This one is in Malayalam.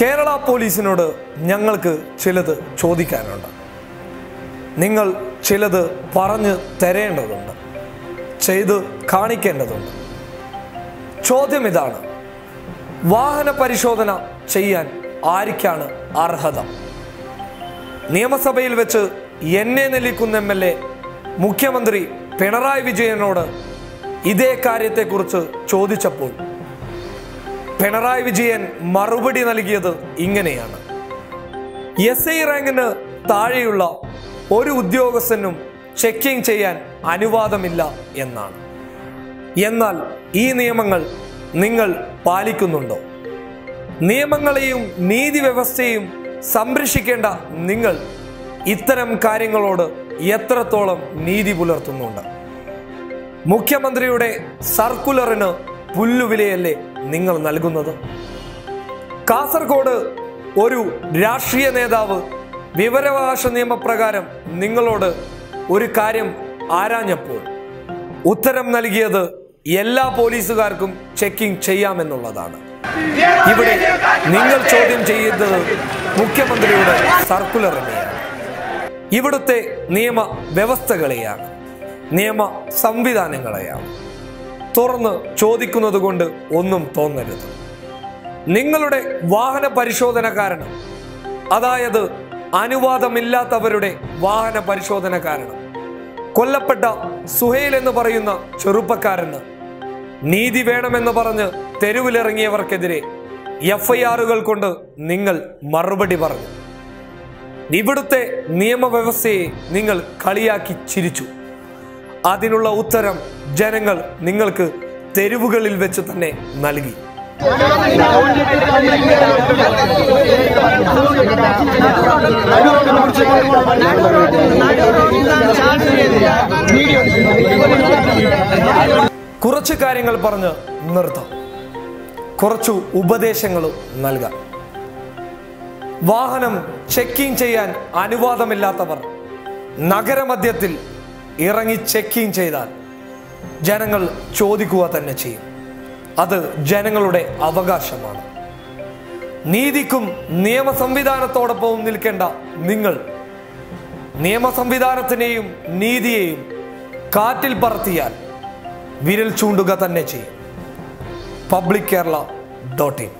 കേരള പോലീസിനോട് ഞങ്ങൾക്ക് ചിലത് ചോദിക്കാനുണ്ട്. നിങ്ങൾ ചിലത് പറഞ്ഞു തരേണ്ടതുണ്ട്, ചെയ്ത് കാണിക്കേണ്ടതുണ്ട്. ചോദ്യം ഇതാണ്: വാഹന പരിശോധന ചെയ്യാൻ ആർക്കാണ് അർഹത? നിയമസഭയിൽ വെച്ച് എന്നെ നെല്ലിക്കുന്ന MLA മുഖ്യമന്ത്രി പിണറായി വിജയനോട് ഇതേ കാര്യത്തെക്കുറിച്ച് ചോദിച്ചപ്പോൾ പിണറായി വിജയൻ മറുപടി നൽകിയത് ഇങ്ങനെയാണ്: SI റാങ്കിന് താഴെയുള്ള ഒരു ഉദ്യോഗസ്ഥനും ചെക്കിംഗ് ചെയ്യാൻ അനുവാദമില്ല എന്നാണ്. എന്നാൽ ഈ നിയമങ്ങൾ നിങ്ങൾ പാലിക്കുന്നുണ്ടോ? നിയമങ്ങളെയും നീതി വ്യവസ്ഥയെയും സംരക്ഷിക്കേണ്ട നിങ്ങൾ ഇത്തരം കാര്യങ്ങളോട് എത്രത്തോളം നീതി പുലർത്തുന്നുണ്ട്? മുഖ്യമന്ത്രിയുടെ സർക്കുലറിന് പുല്ലുവിലയല്ലേ നിങ്ങൾ നൽകുന്നത്? കാസർഗോഡ് ഒരു രാഷ്ട്രീയ നേതാവ് വിവരാവകാശ നിയമപ്രകാരം നിങ്ങളോട് ഒരു കാര്യം ആരാഞ്ഞപ്പോൾ ഉത്തരം നൽകിയത് എല്ലാ പോലീസുകാർക്കും ചെക്കിംഗ് ചെയ്യാമെന്നുള്ളതാണ്. ഇവിടെ നിങ്ങൾ ചോദ്യം ചെയ്യുന്നത് മുഖ്യമന്ത്രിയുടെ സർക്കുലറിനെയാണ്, ഇവിടുത്തെ നിയമ വ്യവസ്ഥകളെയാണ്, നിയമ സംവിധാനങ്ങളെയാണ്. തുറന്ന് ചോദിക്കുന്നത് കൊണ്ട് ഒന്നും തോന്നരുത്. നിങ്ങളുടെ വാഹന പരിശോധന കാരണം, അതായത് അനുവാദമില്ലാത്തവരുടെ വാഹന പരിശോധന കാരണം കൊല്ലപ്പെട്ട സുഹൈൽ എന്ന് പറയുന്ന ചെറുപ്പക്കാരന് നീതി വേണമെന്ന് പറഞ്ഞ് തെരുവിലിറങ്ങിയവർക്കെതിരെ FIR കൊണ്ട് നിങ്ങൾ മറുപടി പറഞ്ഞു. ഇവിടുത്തെ നിയമവ്യവസ്ഥയെ നിങ്ങൾ കളിയാക്കി ചിരിച്ചു. അതിനുള്ള ഉത്തരം ജനങ്ങൾ നിങ്ങൾക്ക് തെരുവുകളിൽ വെച്ച് തന്നെ നൽകി. കുറച്ച് കാര്യങ്ങൾ പറഞ്ഞ് നിർത്താം, കുറച്ചു ഉപദേശങ്ങളും നൽകാം. വാഹനം ചെക്കിംഗ് ചെയ്യാൻ അനുവാദമില്ലാത്തവർ നഗരമധ്യത്തിൽ ഇറങ്ങി ചെക്കിംഗ് ചെയ്താൽ ജനങ്ങൾ ചോദിക്കുക തന്നെ ചെയ്യും. അത് ജനങ്ങളുടെ അവകാശമാണ്. നീതിക്കും നിയമ സംവിധാനത്തോടൊപ്പവും നിൽക്കേണ്ട നിങ്ങൾ നിയമ സംവിധാനത്തിനെയും നീതിയെയും കാറ്റിൽ പറത്തിയാൽ വിരൽ ചൂണ്ടുക തന്നെ ചെയ്യും. public Kerala.in